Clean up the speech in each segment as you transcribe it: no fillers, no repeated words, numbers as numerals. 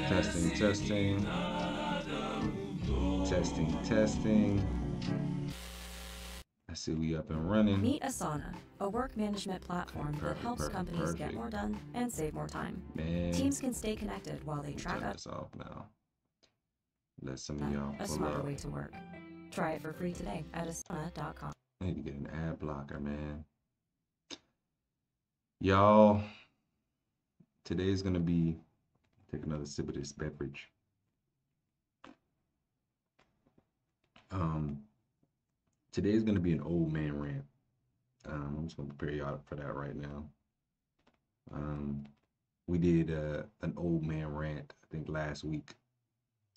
Testing, testing. Testing, testing. I see we up and running. Meet Asana, a work management platform that helps companies get more done and save more time. Man, Teams can stay connected while they track turn this off now. Let some of y'all a smarter way to work. Try it for free today at asana.com. I need to get an ad blocker, man. Y'all, today's gonna be, take another sip of this beverage. Today's gonna be an old man rant. I'm just gonna prepare y'all for that right now. We did an old man rant, I think last week,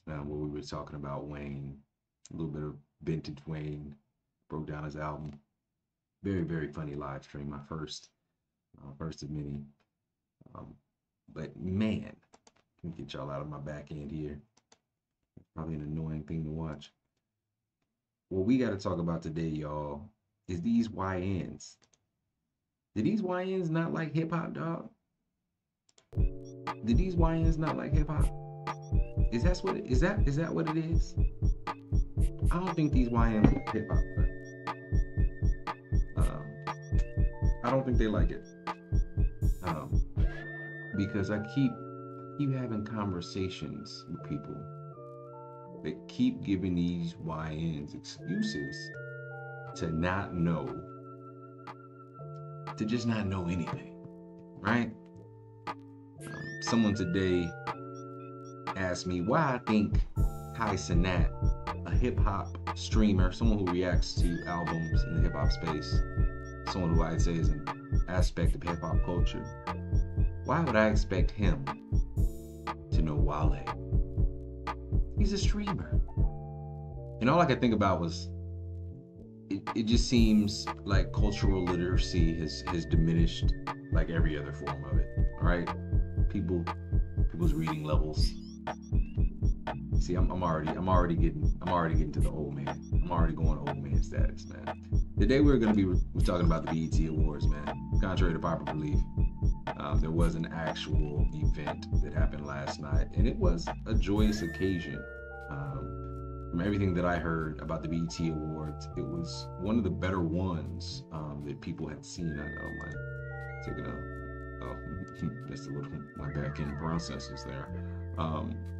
where we were talking about Wayne, a little bit of vintage Wayne, broke down his album. Very, very funny live stream, my first of many. But man, let me get y'all out of my back end here. Probably an annoying thing to watch. What we got to talk about today, y'all, is these YNs. Do these YNs not like hip hop, dog? Do these YNs not like hip hop? Is that what it is? I don't think these YNs like hip hop. I don't think they like it. Because I keep having conversations with people that keep giving these YNs excuses to not know, to just not know anything, right? Someone today asked me why I think Cenat, a hip hop streamer, someone who reacts to albums in the hip hop space, someone who I'd say is an aspect of hip hop culture, why would I expect him to know Wale? He's a streamer. And all I could think about was, it just seems like cultural literacy has diminished like every other form of it, right? People's reading levels. See, I'm already getting to the old man. I'm already going old man status, man. Today we're talking about the BET Awards, man. Contrary to popular belief, there was an actual event that happened last night, and it was a joyous occasion. From everything that I heard about the BET Awards, it was one of the better ones that people had seen. I don't mind taking just a little, my back end processes there.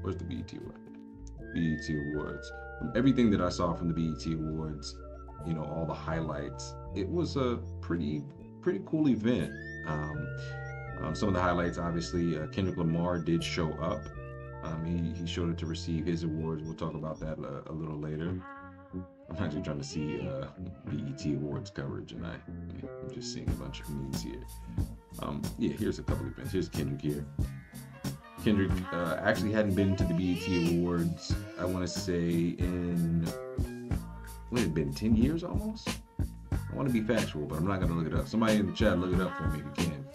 Where's the BET Award? BET Awards. From everything that I saw from the BET Awards, all the highlights, it was a pretty cool event. Some of the highlights, obviously, Kendrick Lamar did show up. He showed up to receive his awards. We'll talk about that a little later. I'm actually trying to see BET Awards coverage, and I'm just seeing a bunch of memes here. Here's a couple of events. Here's Kendrick here. Kendrick actually hadn't been to the BET Awards, I want to say, in, what had it been, 10 years almost? I want to be factual, but I'm not going to look it up. Somebody in the chat, look it up for me if you can.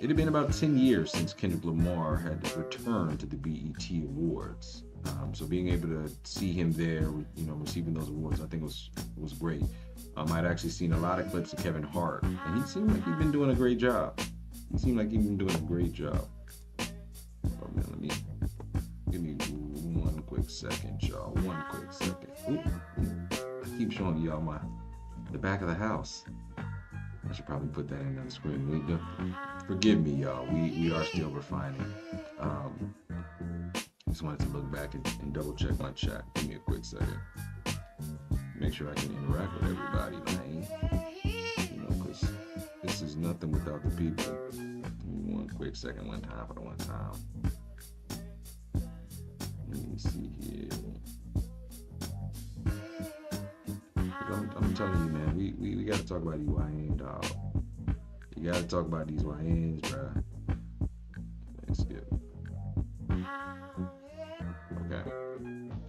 It had been about 10 years since Kendrick Lamar had returned to the BET Awards. So being able to see him there, receiving those awards, I think was great. I'd actually seen a lot of clips of Kevin Hart, and he seemed like he'd been doing a great job. Oh man, give me one quick second, y'all. One quick second. I keep showing y'all the back of the house. I should probably put that in on the screen. Forgive me, y'all. We are still refining. Just wanted to look back and double check my chat. Give me a quick second. Make sure I can interact with everybody, man. Because this is nothing without the people. Give me one quick second, one time for the one time. Let me see here. I'm telling you, man, we got to talk about these YNs, dog. You got to talk about these YNs, bruh. Let's skip. Okay.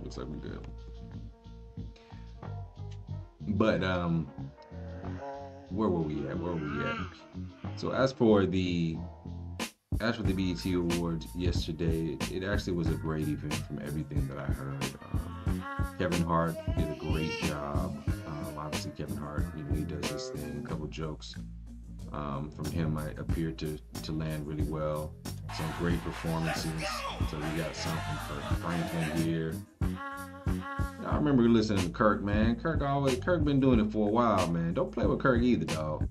Looks like we're good. But, where were we at? So as for the BET Awards yesterday, it actually was a great event from everything that I heard. Kevin Hart did a great job. Obviously, Kevin Hart, he does his thing, a couple jokes. From him, I appeared to land really well. Some great performances. So we got something for Franklin here. I remember listening to Kirk, man. Kirk been doing it for a while, man. Don't play with Kirk either, dog.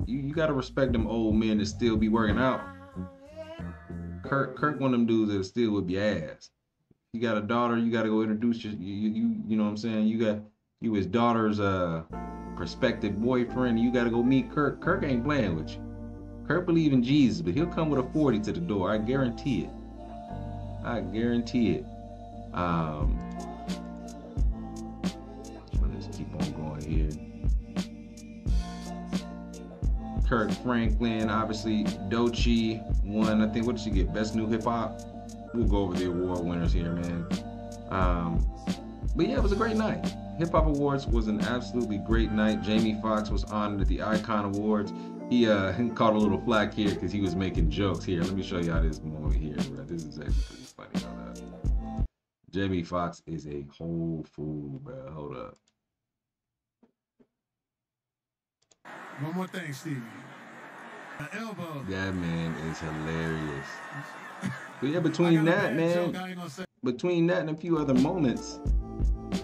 You gotta respect them old men that still be working out. Kirk one of them dudes that still whip your ass. You got a daughter, you gotta go introduce you know what I'm saying? You his daughter's prospective boyfriend, you gotta go meet Kirk. Kirk ain't playing with you. Kirk believe in Jesus, but he'll come with a 40 to the door. I guarantee it. I guarantee it. Let's keep on going here. Kirk Franklin, obviously Doechii won. I think, what did she get? Best New Hip Hop. We'll go over the award winners here, man. But yeah, it was a great night. Hip Hop Awards was an absolutely great night. Jamie Foxx was honored at the Icon Awards. He caught a little flack here because he was making jokes here. Let me show y'all this moment here, bro. This is actually pretty funny. Hold up. Jamie Foxx is a whole fool, bro. Hold up. One more thing, Stevie. Elbow. That man is hilarious. But yeah, between that, man, between that and a few other moments,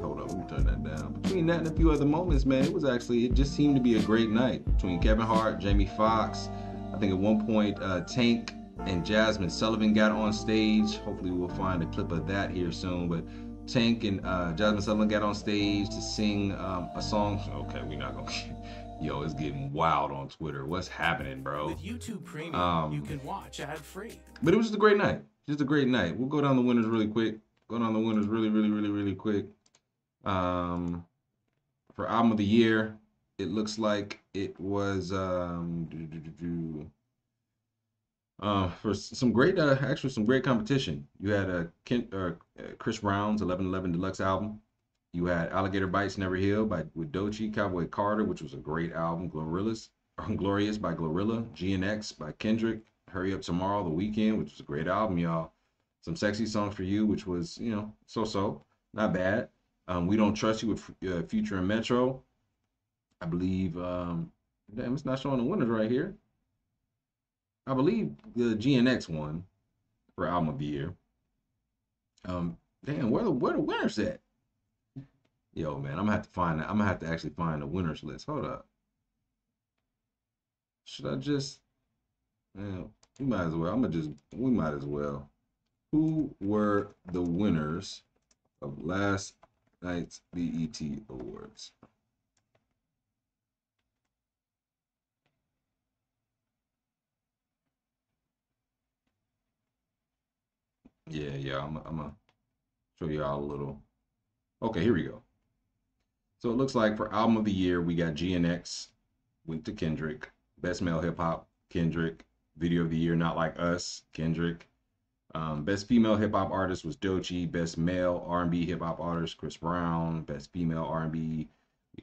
hold on, let me turn that down. Between that and a few other moments, man, it just seemed to be a great night between Kevin Hart, Jamie Foxx. I think at one point, Tank and Jasmine Sullivan got on stage. Hopefully we'll find a clip of that here soon. But Tank and Jasmine Sullivan got on stage to sing a song. Okay, we're not gonna. Yo, it's getting wild on Twitter. What's happening, bro? With YouTube Premium, you can watch ad-free. But it was just a great night. Just a great night. We'll go down the winners really quick. Really quick. For album of the year, it looks like it was for some great some great competition. You had Chris Brown's 1111 Deluxe album. You had Alligator Bites Never Heal with Doechii, Cowboy Carter, which was a great album. Glorious by Glorilla. GNX by Kendrick. Hurry Up Tomorrow, The Weeknd, which was a great album, y'all. Some Sexy Songs for You, which was, so-so. Not bad. We Don't Trust You with Future and Metro. I believe, damn, it's not showing the winners right here. I believe the GNX won for album of the year. Damn, where the winners at? Yo, man, I'm gonna have to find that. I'm gonna have to actually find the winners list. Hold up. Should I just? Yeah, we might as well. We might as well. Who were the winners of last night's BET Awards? Yeah. I'm gonna show y'all a little. Okay, here we go. So it looks like for album of the year, we got GNX, went to Kendrick. Best male hip hop, Kendrick. Video of the year, Not Like Us, Kendrick. Best female hip hop artist was Doechii. Best male R&B hip hop artist, Chris Brown. Best female R&B,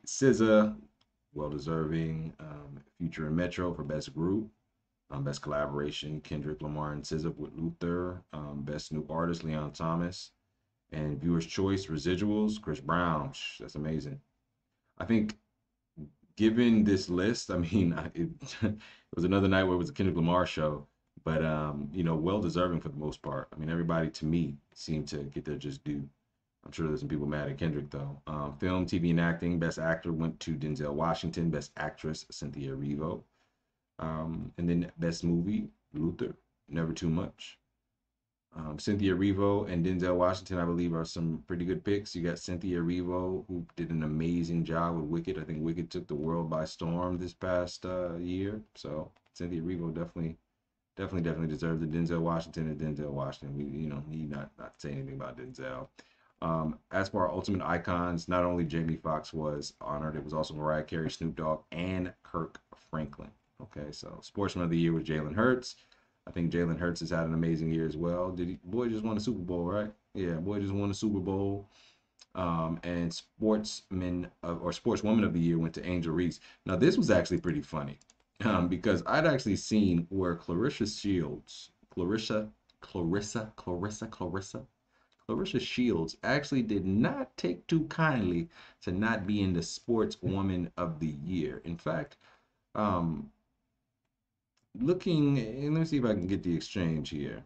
SZA, well deserving. Future and Metro for best group. Best collaboration, Kendrick Lamar and SZA with Luther. Best new artist, Leon Thomas. And Viewer's Choice Residuals, Chris Brown. That's amazing. I think, given this list, I mean, it was another night where it was a Kendrick Lamar show, but well deserving for the most part. I mean, everybody to me seemed to get their just due. I'm sure there's some people mad at Kendrick though. Film, TV, and acting, best actor went to Denzel Washington. Best actress, Cynthia Erivo. And then best movie, Luther, Never Too Much. Cynthia Erivo and Denzel Washington, I believe, are some pretty good picks. You got Cynthia Erivo, who did an amazing job with Wicked. I think Wicked took the world by storm this past year. So Cynthia Erivo definitely deserves it. Denzel Washington and Denzel Washington. We need not say anything about Denzel. As for our ultimate icons, not only Jamie Foxx was honored, it was also Mariah Carey, Snoop Dogg, and Kirk Franklin. Okay, so Sportsman of the Year was Jalen Hurts. I think Jalen Hurts has had an amazing year as well. Boy just won a Super Bowl, right? Yeah, boy just won a Super Bowl. And Sportswoman of the Year went to Angel Reese. Now this was actually pretty funny, because I'd actually seen where Clarissa Shields actually did not take too kindly to not being the Sportswoman of the Year. In fact, looking, and let me see if I can get the exchange here.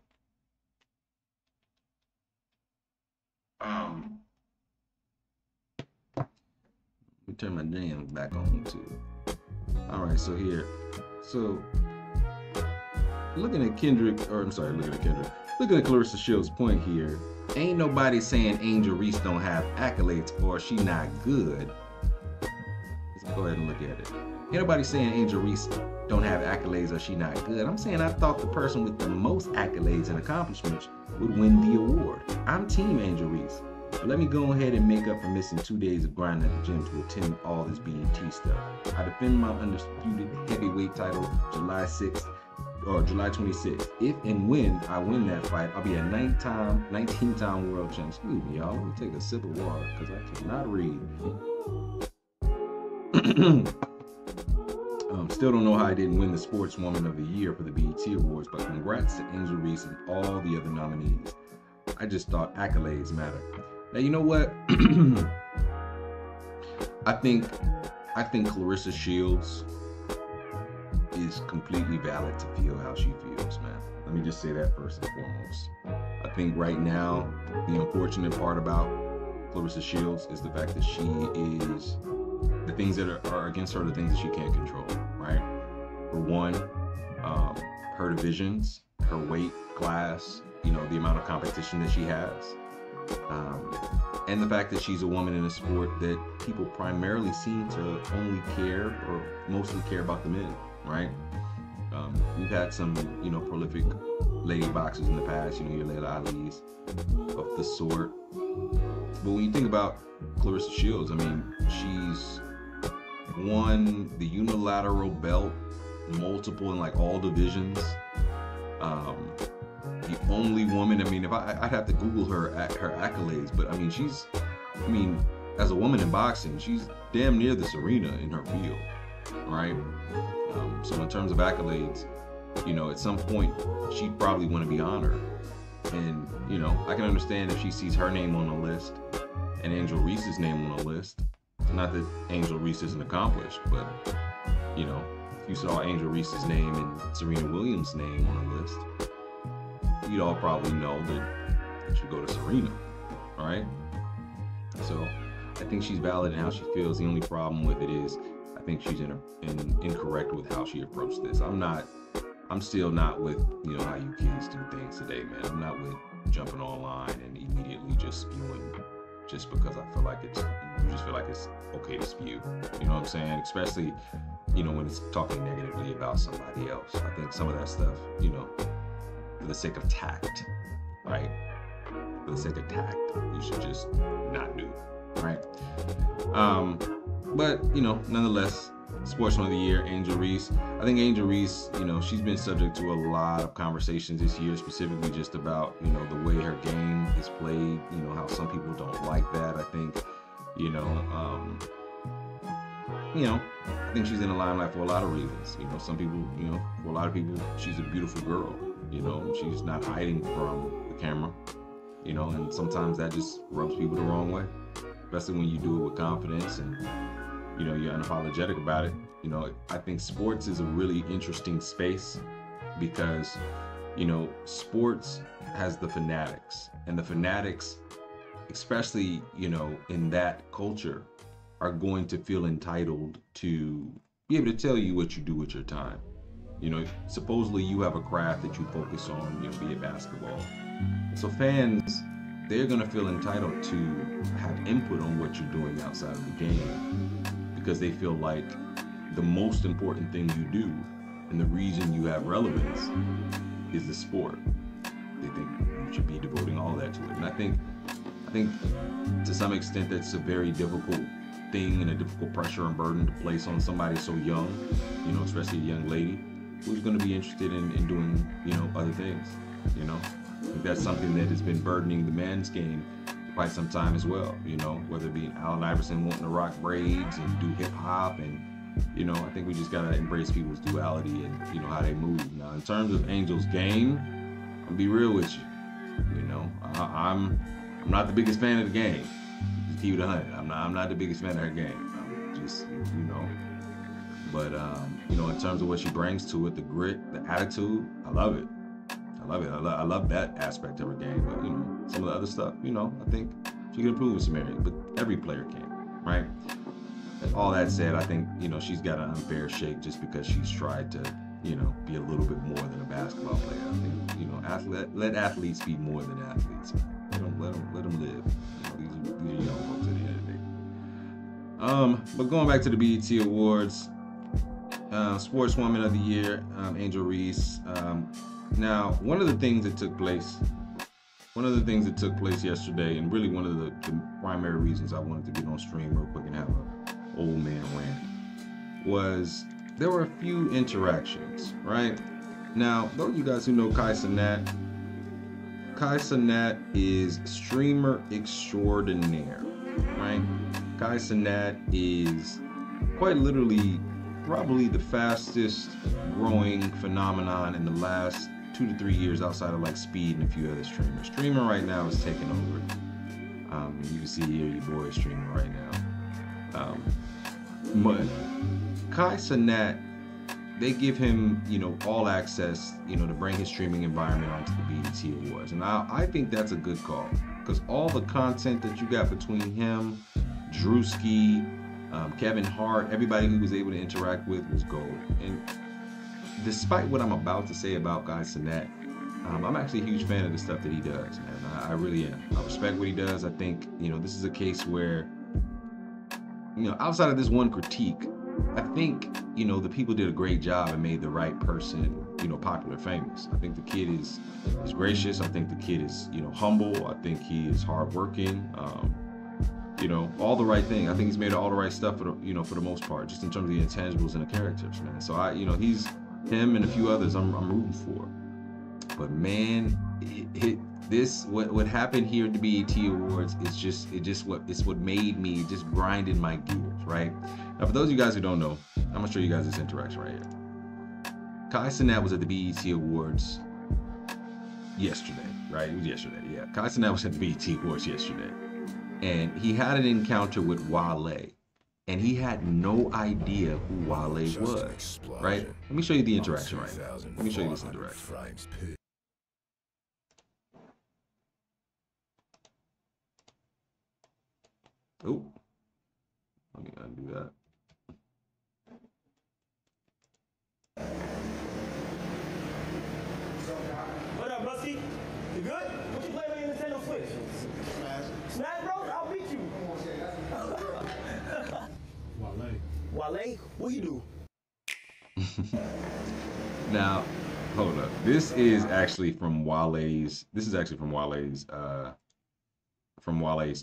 Let me turn my jam back on too. All right, so here, so looking at looking at Clarissa Shields' point here, ain't nobody saying Angel Reese don't have accolades or she not good. Let's go ahead and look at it. Ain't nobody saying Angel Reese don't have accolades or she not good. I'm saying I thought the person with the most accolades and accomplishments would win the award. I'm Team Angel Reese. But let me go ahead and make up for missing 2 days of grinding at the gym to attend all this BET stuff. I defend my undisputed heavyweight title July 6th or July 26th. If and when I win that fight, I'll be a 19-time world champ. Excuse me, y'all. Let me take a sip of water because I cannot read. Still don't know how I didn't win the Sportswoman of the Year for the BET Awards, but congrats to Angel Reese and all the other nominees. I just thought accolades matter. Now, you know what? I think Clarissa Shields is completely valid to feel how she feels, man. Let me just say that first and foremost. I think right now, the unfortunate part about Clarissa Shields is the fact that she is, the things that are against her, the things that she can't control, right? For one, her divisions, her weight class, you know, the amount of competition that she has. And the fact that she's a woman in a sport that people primarily seem to only care or mostly care about the men, right? We've had some, you know, prolific lady boxers in the past, you know, your Layla Ali's of the sort. But when you think about Clarissa Shields, I mean, she's won the unilateral belt, multiple in like all divisions. The only woman, I mean, if I'd have to Google her accolades, but I mean, as a woman in boxing, she's damn near the Serena in her field, right? So in terms of accolades, you know, at some point, she'd probably want to be honored. And, you know, I can understand if she sees her name on the list and Angel Reese's name on the list. Not that Angel Reese isn't accomplished, but, you know, if you saw Angel Reese's name and Serena Williams' name on the list, you'd all probably know that it should go to Serena, all right? So I think she's valid in how she feels. The only problem with it is I think she's incorrect with how she approached this. I'm still not with, you know, how you kids do things today, man. I'm not with jumping online and immediately just spewing just because I feel like you just feel like it's okay to spew. You know what I'm saying? Especially, you know, when it's talking negatively about somebody else. I think some of that stuff, you know, for the sake of tact, right? For the sake of tact, you should just not do, right? But, you know, nonetheless, Sportsman of the Year, Angel Reese. I think Angel Reese, you know, she's been subject to a lot of conversations this year, specifically just about, you know, the way her game is played, you know, how some people don't like that. I think, I think she's in the limelight for a lot of reasons. You know, some people, you know, for a lot of people, she's a beautiful girl. You know, she's not hiding from the camera, you know, and sometimes that just rubs people the wrong way, especially when you do it with confidence and, you know, you're unapologetic about it. You know, I think sports is a really interesting space because, you know, sports has the fanatics, and the fanatics, especially, you know, in that culture, are going to feel entitled to be able to tell you what you do with your time. You know, supposedly you have a craft that you focus on, you know, be it basketball. So fans, they're gonna feel entitled to have input on what you're doing outside of the game because they feel like the most important thing you do and the reason you have relevance is the sport. They think you should be devoting all that to it. And I think to some extent that's a very difficult thing and a difficult pressure and burden to place on somebody so young, you know, especially a young lady who's going to be interested in doing, you know, other things, you know. I think that's something that has been burdening the men's game for quite some time as well, you know, whether it be Allen Iverson wanting to rock braids and do hip hop, and, you know, I think we just got to embrace people's duality and, you know, how they move. Now, in terms of Angel's game, I'll be real with you, you know, I'm not the biggest fan of the game. Just keep it 100. I'm not the biggest fan of her game. I'm just, you know, But you know, in terms of what she brings to it, the grit, the attitude, I love it. I love it. I love that aspect of her game. But you know, some of the other stuff, you know, I think she can improve with some areas. But every player can, right? And all that said, I think, you know, she's got an unfair shake just because she's tried to, you know, be a little bit more than a basketball player. I think, you know, let athletes be more than athletes. Let them live. You know, these are young folks at the end of the day. But going back to the BET Awards, Sportswoman of the Year, Angel Reese. Now, one of the things that took place yesterday, and really one of the primary reasons I wanted to get on stream real quick and have a old man rant, was there were a few interactions, right? Now, those of you guys who know Kai Cenat is streamer extraordinaire, right? Kai Cenat is quite literally probably the fastest growing phenomenon in the last 2 to 3 years outside of like Speed and a few other streamers. Streaming right now is taking over. You can see here your boy is streaming right now. But Kai Cenat, they give him, you know, all access, you know, to bring his streaming environment onto the BET Awards. And I think that's a good call, because all the content that you got between him, Drewski, Kevin Hart, everybody who was able to interact with was gold. And despite what I'm about to say about Kai Cenat, I'm actually a huge fan of the stuff that he does, man. I really am. I respect what he does. I think, you know, this is a case where, you know, outside of this one critique, I think, you know, the people did a great job and made the right person, you know, popular, famous. I think the kid is gracious. I think the kid is, you know, humble. I think he is hardworking. You know, all the right thing. I think he's made all the right stuff for the, you know, for the most part, just in terms of the intangibles and the characters, man. So you know, him and a few others I'm rooting for. But man, what happened here at the BET Awards is what made me, it just grinded my gears, right? Now, for those of you guys who don't know, I'm gonna show you guys this interaction right here. Kai Cenat was at the BET Awards yesterday, right? It was yesterday, yeah. Kai Cenat was at the BET Awards yesterday, and he had an encounter with Wale, and he had no idea who Wale was, right? Let me show you the interaction right now. Let me show you this interaction. Oh, let me undo that. What up, Rusty? You good? What you playing on Nintendo Switch? Smash Bros? I'll beat you. Wale? What you do? Now, hold up. This is actually from Wale's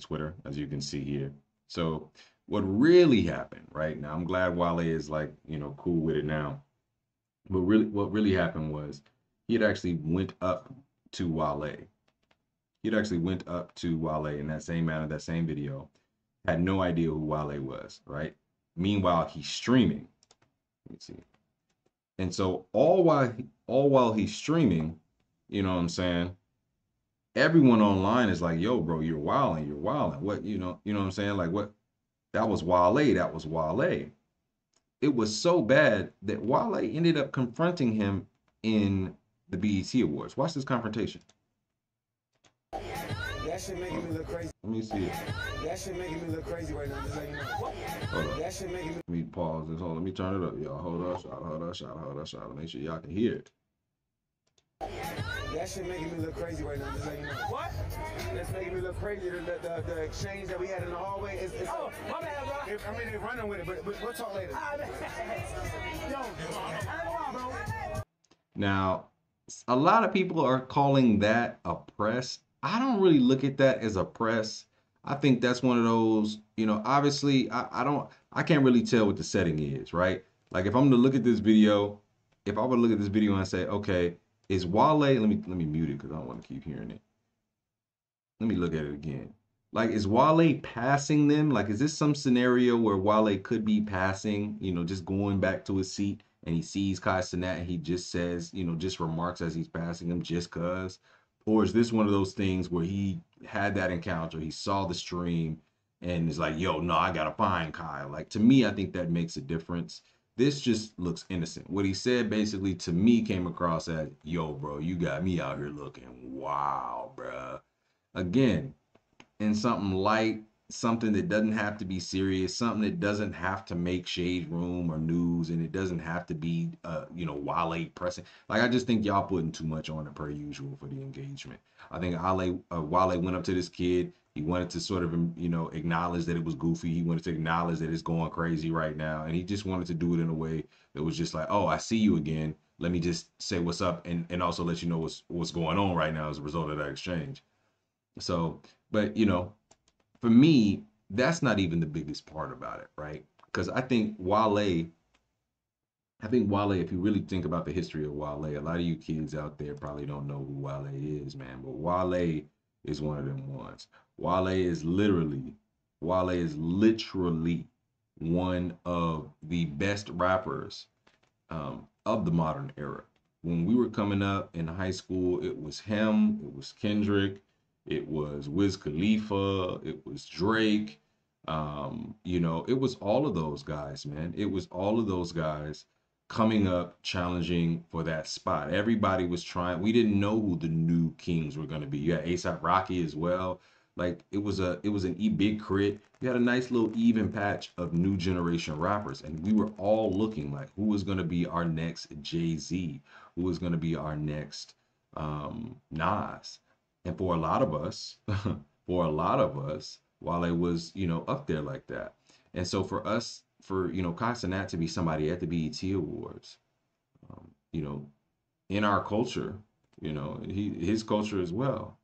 Twitter, as you can see here. So what really happened, right? Now, I'm glad Wale is, like, you know, cool with it now. But what really happened was he had actually went up to Wale. He had actually went up to Wale in that same manner, that same video. Had no idea who Wale was, right? Meanwhile, he's streaming. Let me see. And so all while he's streaming, you know what I'm saying? Everyone online is like, yo, bro, you're wilding. What, you know what I'm saying? Like, what? That was Wale. It was so bad that Wale ended up confronting him in the BET Awards. Watch this confrontation. That shit making me look crazy. Let me see it. That shit making me look crazy right now. Just so you know. Hold up. That shit making me. Let me pause this. Hold on. Let me turn it up, y'all. Hold up. Make sure y'all can hear it. That shit making me look crazy right now. Just so you know. What? That's making me look crazy. The exchange that we had in the hallway is. Oh, my bad, bro. I mean, they're running with it, but we'll talk later. Yo, bro. Now, a lot of people are calling that a press. I don't really look at that as a press. I think that's one of those, you know, obviously I can't really tell what the setting is, right? Like, if I'm to look at this video, if I would look at this video and say, okay, is Wale, let me mute it because I don't want to keep hearing it. Let me look at it again. Like, is Wale passing them? Like, is this some scenario where Wale could be passing, you know, just going back to his seat and he sees Kai Cenat and he just says, you know, just remarks as he's passing him just cause? Or is this one of those things where he had that encounter, he saw the stream and is like, yo, no, I gotta find Kai? Like, to me, I think that makes a difference. This just looks innocent. What he said basically to me came across as, yo, bro, you got me out here looking wow, bro. Again, in something light, something that doesn't have to be serious, something that doesn't have to make shade room or news, and it doesn't have to be, Wale pressing. Like, I just think y'all putting too much on it per usual for the engagement. I think Wale went up to this kid. He wanted to sort of, acknowledge that it was goofy. He wanted to acknowledge that it's going crazy right now, and he just wanted to do it in a way that was just like, oh, I see you again. Let me just say what's up, and also let you know what's going on right now as a result of that exchange. So, but for me, that's not even the biggest part about it, right? Because I think Wale, if you really think about the history of Wale, a lot of you kids out there probably don't know who Wale is, man. But Wale is one of them ones. Wale is literally one of the best rappers of the modern era. When we were coming up in high school, it was him, it was Kendrick, it was Wiz Khalifa, it was Drake. It was all of those guys, man. It was all of those guys coming up, challenging for that spot. Everybody was trying. We didn't know who the new kings were going to be. You had ASAP Rocky as well. Like it was an big crit. You had a nice little even patch of new generation rappers, and we were all looking like who was going to be our next Jay-Z, who was going to be our next Nas. And for a lot of us, while it was, up there like that. And so for us, for, Kai Cenat to be somebody at the BET Awards, um, you know, in our culture, his culture as well,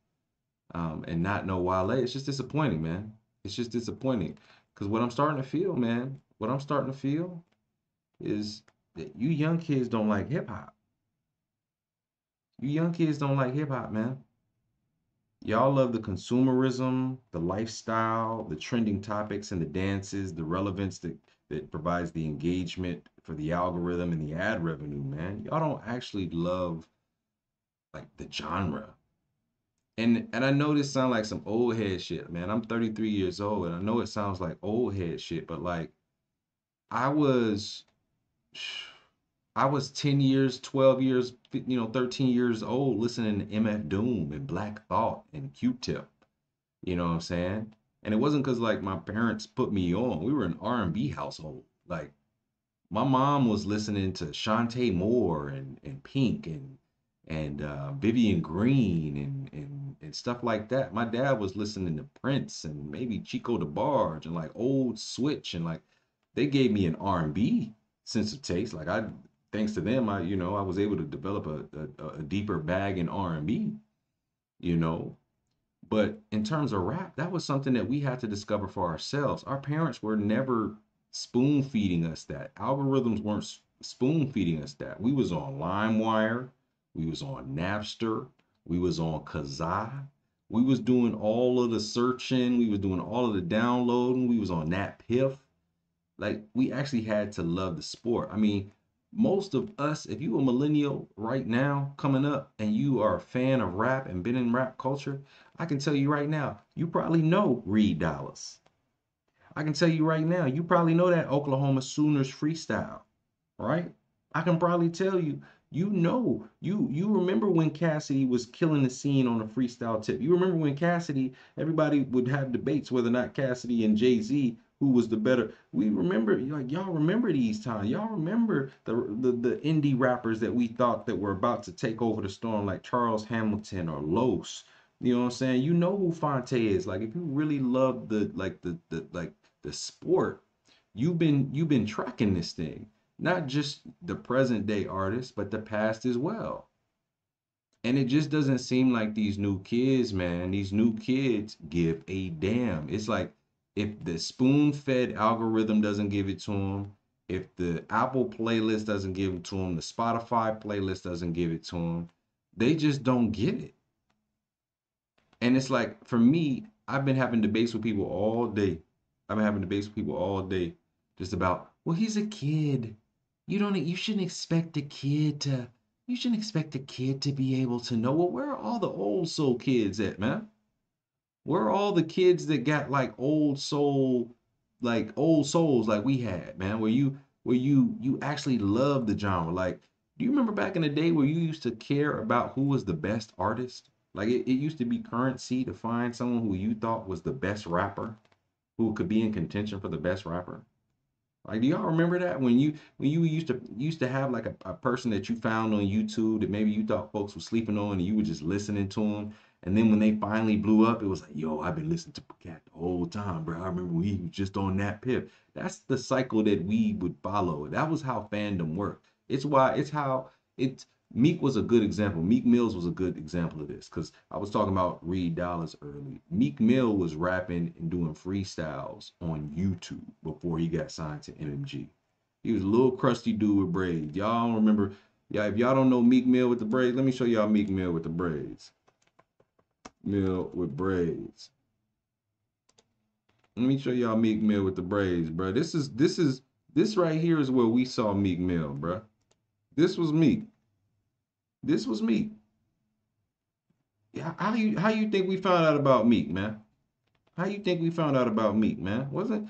and not know Wale, it's just disappointing, man. It's just disappointing. Because what I'm starting to feel is that you young kids don't like hip hop. You young kids don't like hip hop, man. Y'all love the consumerism, the lifestyle, the trending topics and the dances, the relevance that provides the engagement for the algorithm and the ad revenue, man. Y'all don't actually love like the genre. And I know this sounds like some old head shit, man. I'm 33 years old, and I know it sounds like old head shit, but like I was I was 10 years, 12 years, 13 years old listening to MF Doom and Black Thought and Q-Tip. You know what I'm saying? And it wasn't because like my parents put me on. We were an R&B household. Like my mom was listening to Shantae Moore and Pink and Vivian Green and stuff like that. My dad was listening to Prince and maybe Chico DeBarge and like old Switch and like they gave me an R&B sense of taste. Like thanks to them, I was able to develop a deeper bag in R&B, you know. But in terms of rap, that was something that we had to discover for ourselves. Our parents were never spoon feeding us that. Algorithms weren't spoon feeding us that. We was on LimeWire, we was on Napster, we was on Kazaa. We was doing all of the searching, we was doing all of the downloading, we was on NatPiff. Like we actually had to love the sport. I mean, most of us, if you a millennial right now coming up and you are a fan of rap and been in rap culture, I can tell you right now, you probably know Reed Dallas. I can tell you right now, you probably know that Oklahoma Sooners freestyle, right? I can probably tell you, you remember when Cassidy was killing the scene on a freestyle tip. You remember when Cassidy, everybody would have debates whether or not Cassidy and Jay-Z who was the better. We remember, like y'all remember these times. Y'all remember the indie rappers that we thought that were about to take over the storm, like Charles Hamilton or Los. You know what I'm saying? You know who Fonte is. Like if you really love the sport, you've been tracking this thing. Not just the present day artists, but the past as well. And it just doesn't seem like these new kids, man, these new kids give a damn. It's like if the spoon-fed algorithm doesn't give it to them, if the Apple playlist doesn't give it to them, the Spotify playlist doesn't give it to them, they just don't get it. And it's like, for me, I've been having debates with people all day. I've been having debates with people all day just about, well, he's a kid. You shouldn't expect a kid to be able to know. Well, where are all the old soul kids at, man? Where are all the kids that got like old soul, like old souls like we had, man? Where where you actually love the genre. Like, do you remember back in the day where you used to care about who was the best artist? Like it used to be currency to find someone who you thought was the best rapper, who could be in contention for the best rapper. Like, do y'all remember that when you used to have like a person that you found on YouTube that maybe you thought folks were sleeping on and you were just listening to them, and then when they finally blew up, it was like, yo, I've been listening to Cat the whole time, bro. I remember when he was just on that pip. That's the cycle that we would follow. That was how fandom worked. It's how it's Meek was a good example. Meek Mills was a good example of this because I was talking about Reed Dollaz early. Meek Mill was rapping and doing freestyles on YouTube before he got signed to MMG. He was a little crusty dude with braids. Y'all don't remember? Yeah, if y'all don't know Meek Mill with the braids, let me show y'all Meek Mill with the braids. Mill with braids. Let me show y'all Meek Mill with the braids, bro. This right here is where we saw Meek Mill, bro. This was Meek. This was Meek. How you think we found out about Meek, man? How you think we found out about Meek, man? Wasn't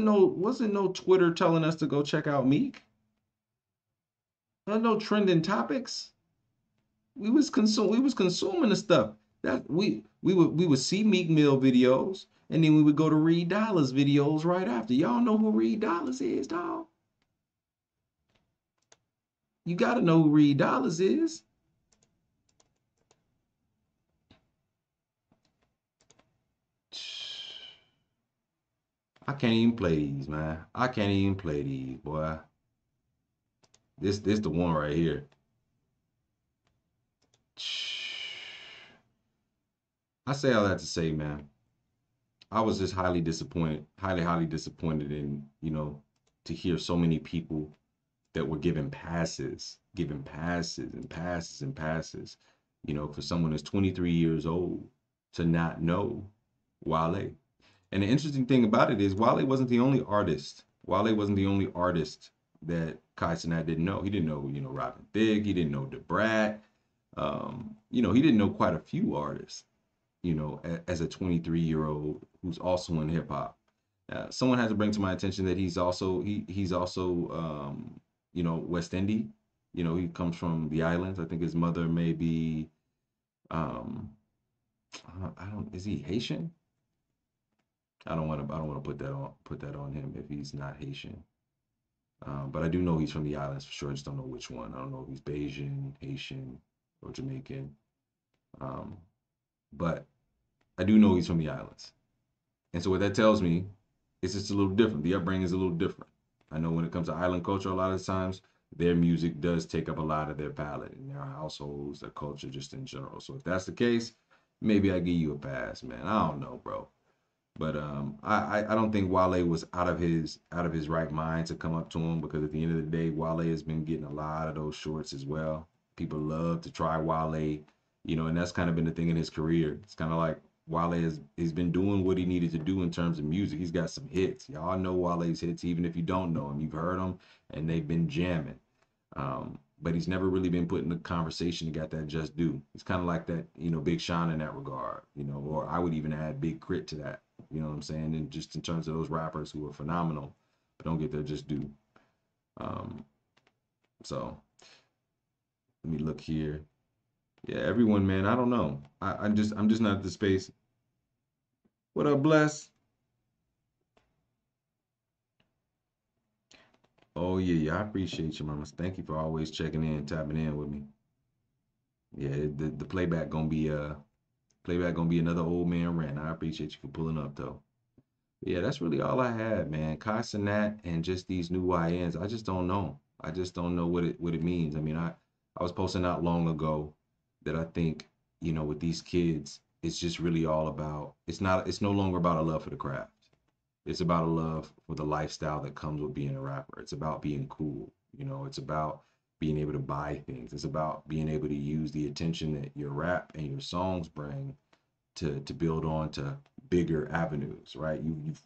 no Twitter telling us to go check out Meek? There's no trending topics. We was consuming the stuff. That we would see Meek Mill videos, and then we would go to Reed Dollaz videos right after. Y'all know who Reed Dollaz is, dog? You gotta know who Reed Dollaz is. I can't even play these, man. I can't even play these, boy. This the one right here. I say all that to say, man, I was just highly disappointed, highly disappointed in, to hear so many people that were given passes and passes and passes, for someone that's 23 years old to not know Wale. And the interesting thing about it is Wale wasn't the only artist. Wale wasn't the only artist that Kai Cenat didn't know. He didn't know, Robin Thicke. He didn't know Da Brat. He didn't know quite a few artists, as a 23-year-old who's also in hip hop. Someone has to bring to my attention that he's also West Indian. He comes from the islands. I think his mother may be, is he Haitian? I don't want to put that on him if he's not Haitian. But I do know he's from the islands for sure. I just don't know which one. I don't know if he's Bayesian, Haitian, or Jamaican. But I do know he's from the islands. And so what that tells me is just a little different. The upbringing is a little different. I know when it comes to island culture, a lot of times their music does take up a lot of their palette and their households, their culture just in general. So if that's the case, maybe I give you a pass, man. I don't know, bro. But I don't think Wale was out of his right mind to come up to him, because at the end of the day, Wale has been getting a lot of those shorts as well. People love to try Wale, and that's kind of been the thing in his career. It's kind of like Wale he's been doing what he needed to do in terms of music. He's got some hits. Y'all know Wale's hits, even if you don't know him. You've heard them, and they've been jamming. But he's never really been put in the conversation and got that just due. He's kind of like that, Big Sean in that regard, or I would even add Big Crit to that. You know what I'm saying? And just in terms of those rappers who are phenomenal, but don't get their just due. So let me look here. Yeah, everyone, man. I don't know. I'm just not at the space. What up, Bless? Oh yeah. I appreciate you, mama. Thank you for always checking in, tapping in with me. Yeah, the playback gonna be another old man rant. I appreciate you for pulling up though. Yeah, that's really all I had, man. Kai Cenat and just these new YNs. I just don't know. I just don't know what it means. I mean, I was posting out long ago that I think, with these kids, it's just really all about, it's no longer about a love for the craft. It's about a love for the lifestyle that comes with being a rapper. It's about being cool. It's about being able to buy things. It's about being able to use the attention that your rap and your songs bring to build on to bigger avenues, right?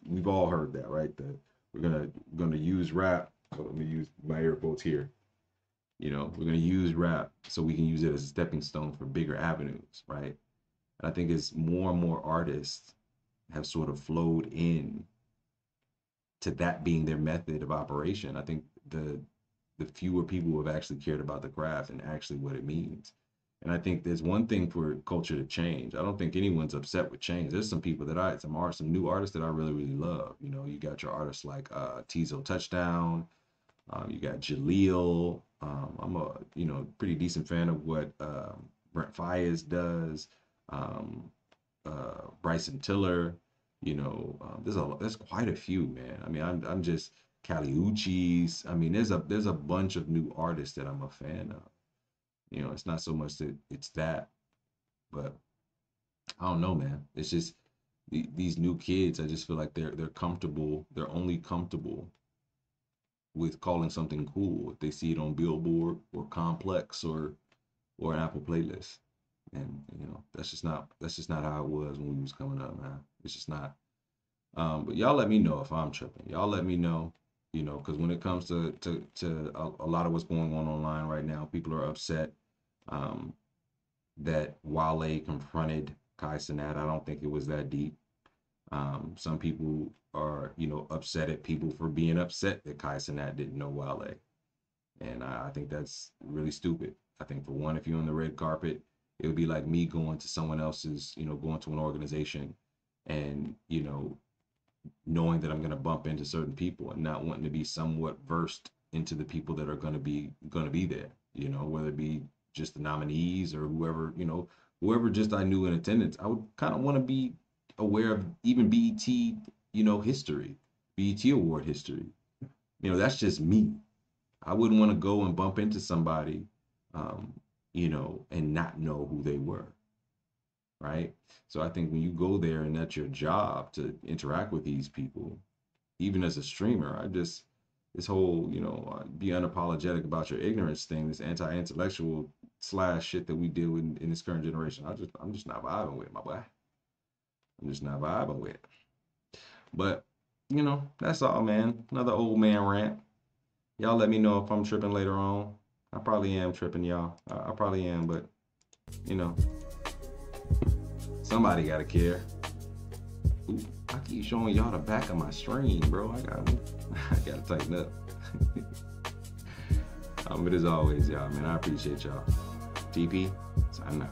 We've all heard that, right? That we're gonna use rap. So let me use my air quotes here. We're gonna use rap so we can use it as a stepping stone for bigger avenues, right? And I think as more and more artists have sort of flowed in to that being their method of operation, I think the fewer people who have actually cared about the craft and actually what it means. And I think there's one thing for culture to change. I don't think anyone's upset with change. There's some people that some new artists that I really, really love. You know, you got your artists like Tizo Touchdown. You got Jaleel. I'm a, you know, pretty decent fan of what Brent Faiyaz does. Bryson Tiller. You know, there's quite a few, man. I mean, I'm just Kali Uchis. I mean, there's a bunch of new artists that I'm a fan of. You know, it's not so much that it's that, but I don't know, man. It's just these new kids. I just feel like they're comfortable. They're only comfortable with calling something cool if they see it on Billboard or Complex or an Apple playlist. And you know, that's just not how it was when we was coming up, man. It's just not. But y'all let me know if I'm tripping. Y'all let me know, you know, because when it comes to a lot of what's going on online right now, people are upset that Wale confronted Kai Cenat. I don't think it was that deep. Some people are, you know, upset at people for being upset that Kai Cenat didn't know Wale. And I think that's really stupid. I think, for one, if you're on the red carpet, it would be like me going to someone else's, you know, going to an organization and, you know, knowing that I'm going to bump into certain people and not wanting to be somewhat versed into the people that are going to be there, you know, whether it be just the nominees or whoever, you know, whoever just I knew in attendance. I would kind of want to be aware of even BET, you know, history, BET award history. You know, that's just me. I wouldn't want to go and bump into somebody, you know, and not know who they were. Right. So I think when you go there and that's your job to interact with these people, even as a streamer, this whole, you know, be unapologetic about your ignorance thing, this anti-intellectual / shit that we deal with in this current generation, I'm just not vibing with it, my boy. I'm just not vibing with it. But, you know, that's all, man. Another old man rant. Y'all let me know if I'm tripping later on. I probably am tripping, y'all. I probably am, but, you know, somebody gotta care. Ooh, I keep showing y'all the back of my screen, bro. I gotta tighten up. But as always, y'all, man, I appreciate y'all. TP, signing out.